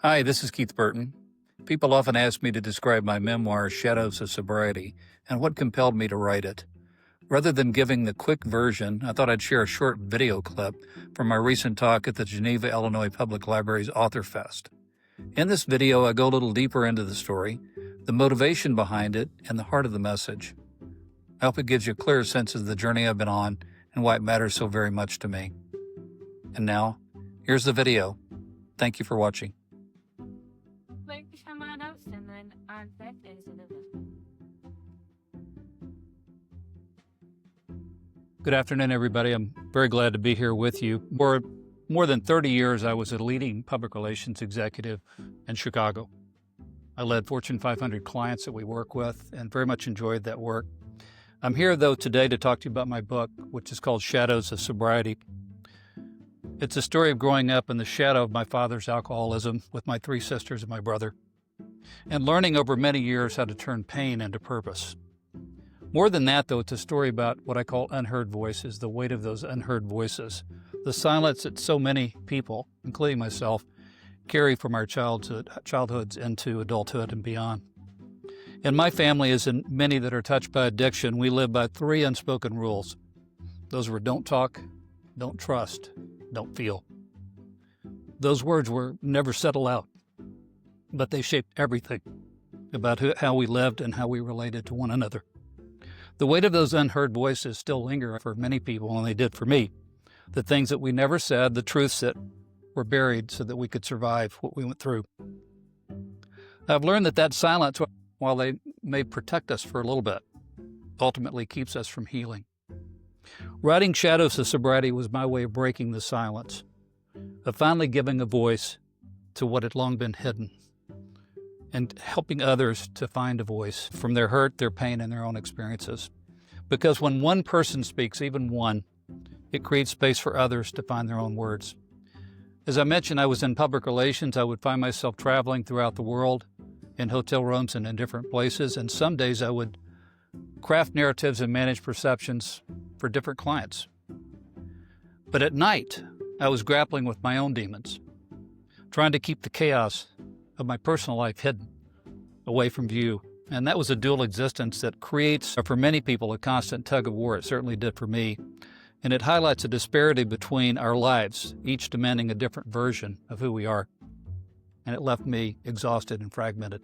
Hi, this is Keith Burton. People often ask me to describe my memoir, Shadows of Sobriety, and what compelled me to write it. Rather than giving the quick version, I thought I'd share a short video clip from my recent talk at the Geneva, Illinois Public Library's Author Fest. In this video, I go a little deeper into the story, the motivation behind it, and the heart of the message. I hope it gives you a clearer sense of the journey I've been on and why it matters so very much to me. And now, here's the video. Thank you for watching. Good afternoon, everybody. I'm very glad to be here with you. For more than 30 years, I was a leading public relations executive in Chicago. I led Fortune 500 clients that we work with and very much enjoyed that work. I'm here, though, today to talk to you about my book, which is called Shadows of Sobriety. It's a story of growing up in the shadow of my father's alcoholism with my three sisters and my brother, and learning over many years how to turn pain into purpose. More than that, though, it's a story about what I call unheard voices, the weight of those unheard voices, the silence that so many people, including myself, carry from our childhoods into adulthood and beyond. In my family, as in many that are touched by addiction, we live by three unspoken rules. Those were don't talk, don't trust, don't feel. Those words were never said aloud, but they shaped everything about how we lived and how we related to one another. The weight of those unheard voices still linger for many people, and they did for me. The things that we never said, the truths that were buried so that we could survive what we went through. I've learned that silence, while they may protect us for a little bit, ultimately keeps us from healing. Writing Shadows of Sobriety was my way of breaking the silence, of finally giving a voice to what had long been hidden, and helping others to find a voice from their hurt, their pain, and their own experiences. Because when one person speaks, even one, it creates space for others to find their own words. As I mentioned, I was in public relations. I would find myself traveling throughout the world in hotel rooms and in different places, and some days I would craft narratives and manage perceptions for different clients. But at night, I was grappling with my own demons, trying to keep the chaos of my personal life hidden, away from view. And that was a dual existence that creates, for many people, a constant tug of war. It certainly did for me. And it highlights a disparity between our lives, each demanding a different version of who we are. And it left me exhausted and fragmented.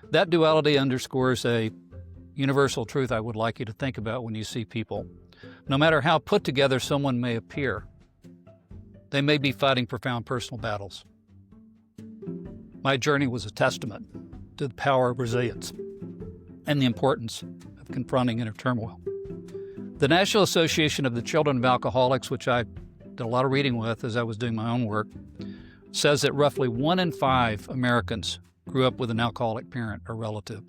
That duality underscores a universal truth I would like you to think about when you see people. No matter how put together someone may appear, they may be fighting profound personal battles. My journey was a testament to the power of resilience and the importance of confronting inner turmoil. The National Association of the Children of Alcoholics, which I did a lot of reading with as I was doing my own work, says that roughly 1 in 5 Americans grew up with an alcoholic parent or relative.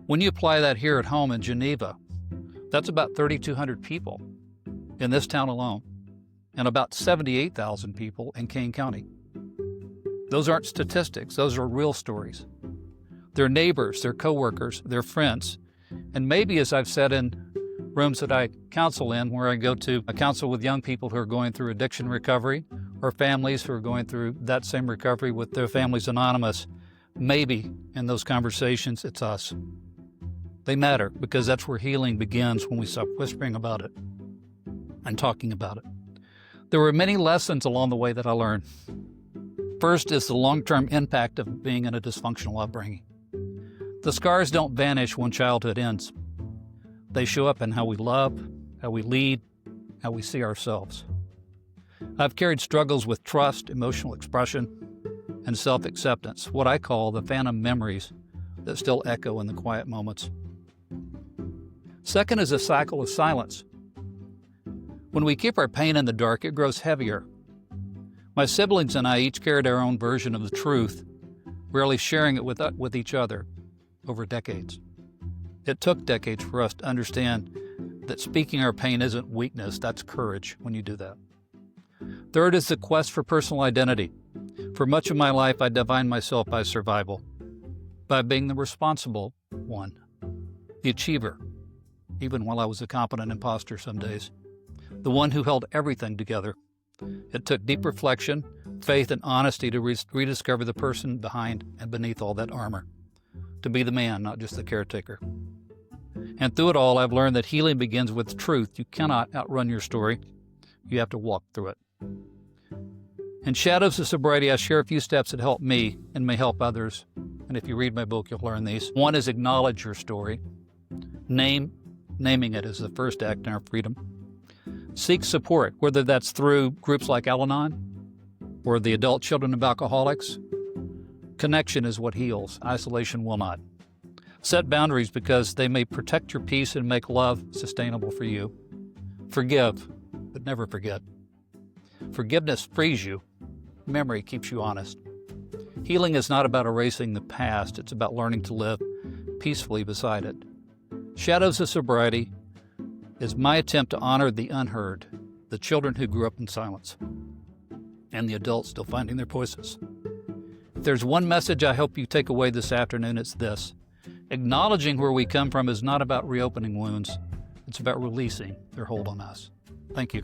When you apply that here at home in Geneva, that's about 3,200 people in this town alone, and about 78,000 people in Kane County. Those aren't statistics, those are real stories. They're neighbors, they're coworkers, they're friends. And maybe, as I've said in rooms that I counsel in, where I go to counsel with young people who are going through addiction recovery, or families who are going through that same recovery with their Families Anonymous, maybe in those conversations it's us. They matter because that's where healing begins, when we stop whispering about it and talking about it. There were many lessons along the way that I learned. First is the long-term impact of being in a dysfunctional upbringing. The scars don't vanish when childhood ends. They show up in how we love, how we lead, how we see ourselves. I've carried struggles with trust, emotional expression, and self-acceptance, what I call the phantom memories that still echo in the quiet moments. Second is a cycle of silence. When we keep our pain in the dark, it grows heavier. My siblings and I each carried our own version of the truth, rarely sharing it with each other over decades. It took decades for us to understand that speaking our pain isn't weakness, that's courage when you do that. Third is the quest for personal identity. For much of my life, I defined myself by survival, by being the responsible one, the achiever, even while I was a competent imposter some days, the one who held everything together, It took deep reflection, faith, and honesty to rediscover the person behind and beneath all that armor. To be the man, not just the caretaker. And through it all, I've learned that healing begins with truth. You cannot outrun your story. You have to walk through it. In Shadows of Sobriety, I share a few steps that help me and may help others. And if you read my book, you'll learn these. One is acknowledge your story. Naming it is the first act in our freedom. Seek support, whether that's through groups like Al-Anon or the Adult Children of Alcoholics. Connection is what heals. Isolation will not. Set boundaries because they may protect your peace and make love sustainable for you. Forgive, but never forget. Forgiveness frees you. Memory keeps you honest. Healing is not about erasing the past. It's about learning to live peacefully beside it. Shadows of Sobriety is my attempt to honor the unheard, the children who grew up in silence, and the adults still finding their voices. If there's one message I hope you take away this afternoon, it's this. Acknowledging where we come from is not about reopening wounds. It's about releasing their hold on us. Thank you.